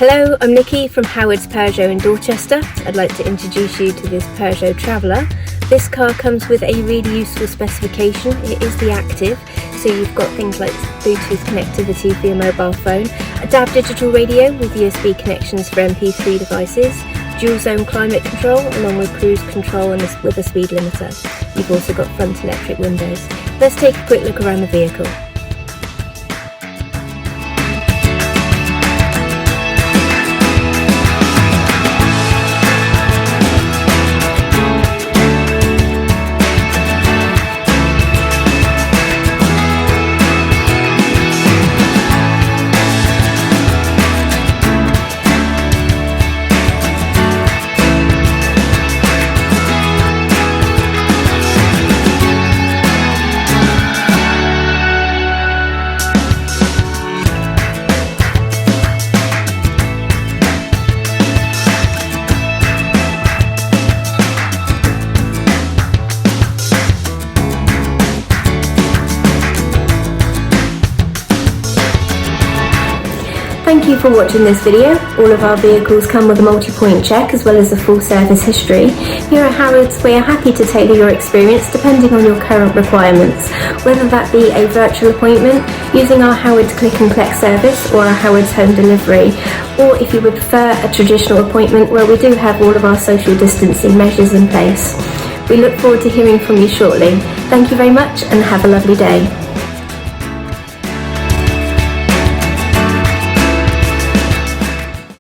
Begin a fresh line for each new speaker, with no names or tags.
Hello, I'm Nikki from Howard's Peugeot in Dorchester. I'd like to introduce you to this Peugeot Traveller. This car comes with a really useful specification. It is the Active, so you've got things like Bluetooth connectivity for your mobile phone, a DAB digital radio with USB connections for MP3 devices, dual zone climate control along with cruise control and with a speed limiter. You've also got front electric windows. Let's take a quick look around the vehicle. Thank you for watching this video. All of our vehicles come with a multi-point check as well as a full service history. Here at Howard's, we are happy to tailor your experience depending on your current requirements, whether that be a virtual appointment, using our Howard's Click and Collect service or our Howard's Home Delivery, or if you would prefer a traditional appointment where we do have all of our social distancing measures in place. We look forward to hearing from you shortly. Thank you very much and have a lovely day.